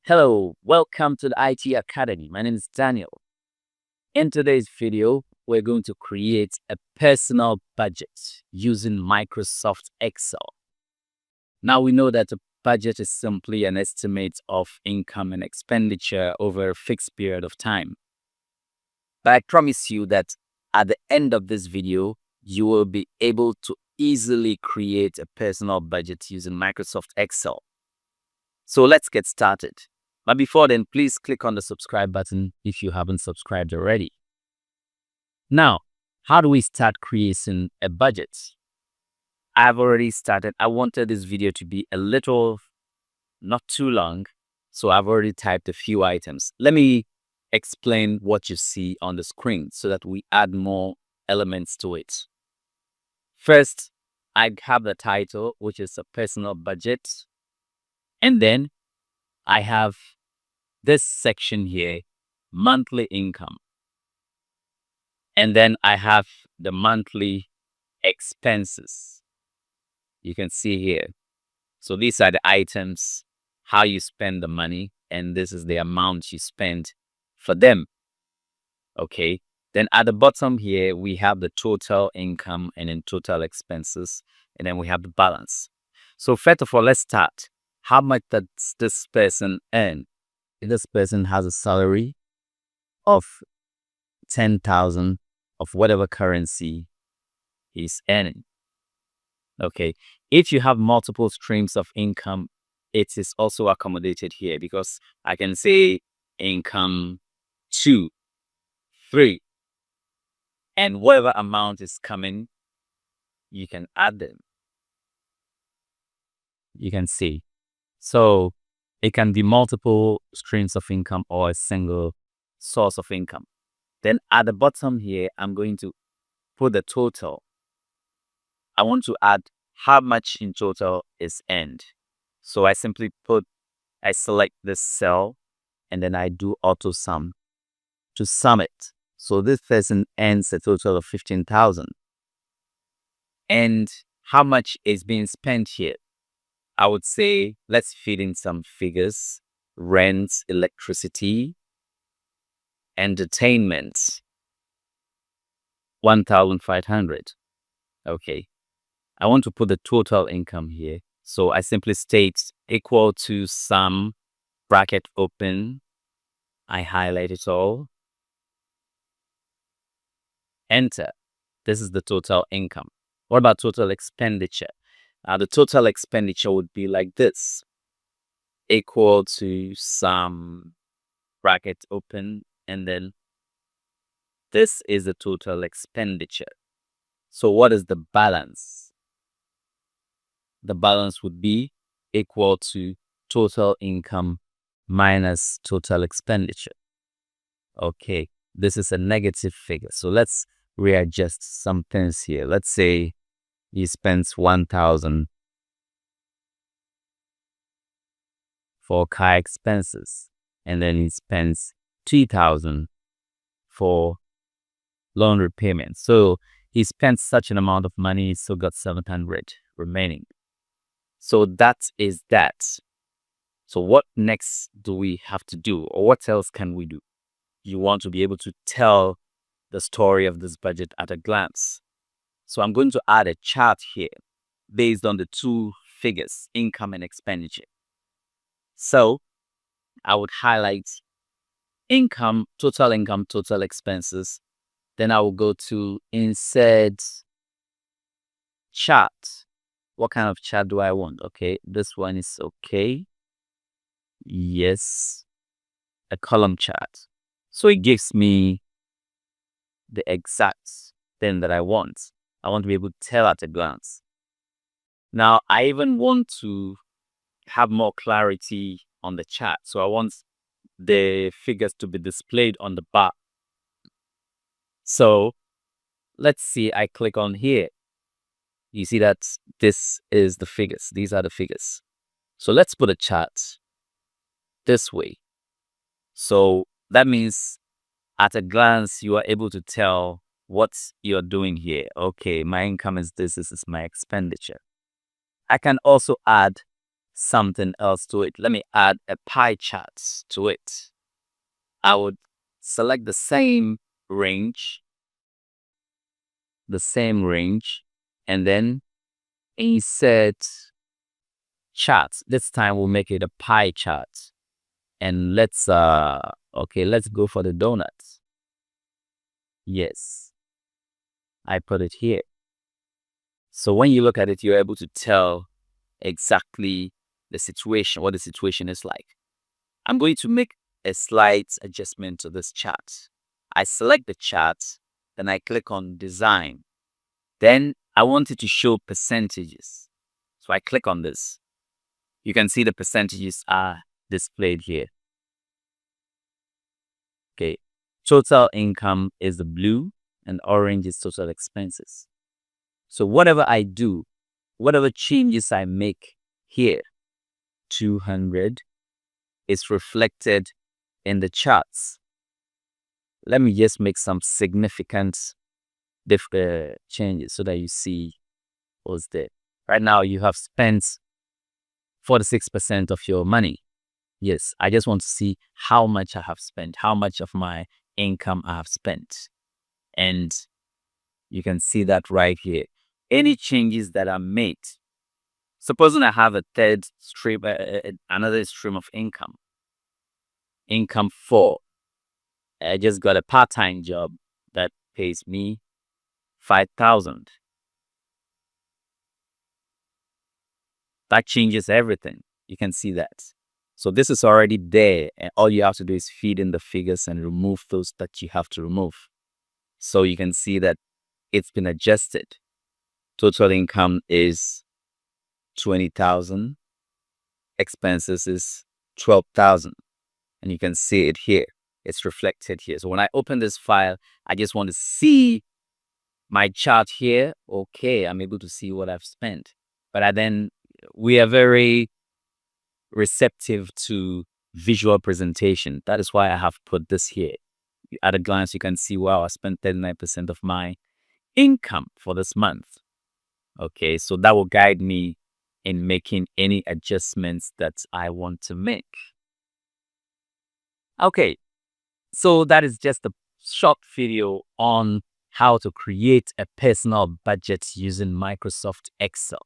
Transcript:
Hello, welcome to the IT Academy. My name is Daniel. In today's video, we're going to create a personal budget using Microsoft Excel. Now we know that a budget is simply an estimate of income and expenditure over a fixed period of time. But I promise you that at the end of this video, you will be able to easily create a personal budget using Microsoft Excel. So let's get started. But before then, please click on the subscribe button if you haven't subscribed already. Now, how do we start creating a budget? I've already started. I wanted this video to be a little, not too long, so I've already typed a few items. Let me explain what you see on the screen so that we add more elements to it. First, I have the title, which is a personal budget. And then I have this section here, monthly income. And then I have the monthly expenses. You can see here. So these are the items, how you spend the money, and this is the amount you spend for them. Okay. Then at the bottom here, we have the total income and then total expenses, and then we have the balance. So first of all, let's start. How much does this person earn? This person has a salary of 10,000 of whatever currency he's earning. Okay. If you have multiple streams of income, it is also accommodated here because I can say income 2, 3, and whatever amount is coming, you can add them. You can see. So it can be multiple streams of income or a single source of income. Then at the bottom here, I'm going to put the total. I want to add how much in total is earned. So I select this cell and then I do auto sum to sum it. So this person earns a total of 15,000. And how much is being spent here? I would say, let's feed in some figures. Rent, electricity, entertainment, 1,500. Okay. I want to put the total income here. So I simply state equal to sum, bracket open. I highlight it all. Enter. This is the total income. What about total expenditure? The total expenditure would be like this. Equal to sum, bracket open, and then this is the total expenditure. So what is the balance? The balance would be equal to total income minus total expenditure. Okay, this is a negative figure. So let's readjust some things here. Let's say he spends 1,000 for car expenses, and then he spends 3,000 for loan repayment. So he spent such an amount of money, he still got 700 remaining. So that is that. So what next do we have to do, or what else can we do? You want to be able to tell the story of this budget at a glance. So I'm going to add a chart here based on the two figures, income and expenditure. So I would highlight income, total expenses. Then I will go to insert chart. What kind of chart do I want? Okay, this one is okay. Yes, a column chart. So it gives me the exact thing that I want. I want to be able to tell at a glance. Now, I even want to have more clarity on the chart. So I want the figures to be displayed on the bar. So let's see, I click on here. You see that this is the figures. These are the figures. So let's put a chart this way. So that means at a glance, you are able to tell what you're doing here. Okay, my income is this is my expenditure. I can also add something else to it. Let me add a pie chart to it. I would select the same range, and then insert charts. This time we'll make it a pie chart. And let's go for the donuts. Yes, I put it here. So when you look at it, you're able to tell exactly what the situation is like. I'm going to make a slight adjustment to this chart. I select the chart, then I click on design. Then I want it to show percentages. So I click on this. You can see the percentages are displayed here. Okay, total income is the blue and orange is total expenses. So whatever I do, whatever changes I make here, 200 is reflected in the charts. Let me just make some significant changes so that you see what's there. Right now, you have spent 46% of your money. Yes, I just want to see how much I have spent, how much of my income I have spent. And you can see that right here. Any changes that are made, supposing I have a third stream, another stream of income. Income 4. I just got a part-time job that pays me 5,000. That changes everything. You can see that. So this is already there, and all you have to do is feed in the figures and remove those that you have to remove. So you can see that it's been adjusted. Total income is 20,000. Expenses is 12,000. And you can see it here. It's reflected here. So when I open this file, I just want to see my chart here. Okay, I'm able to see what I've spent. But we are very receptive to visual presentation. That is why I have put this here. At a glance, you can see, wow, I spent 39% of my income for this month. Okay, so that will guide me in making any adjustments that I want to make. Okay, so that is just a short video on how to create a personal budget using Microsoft Excel.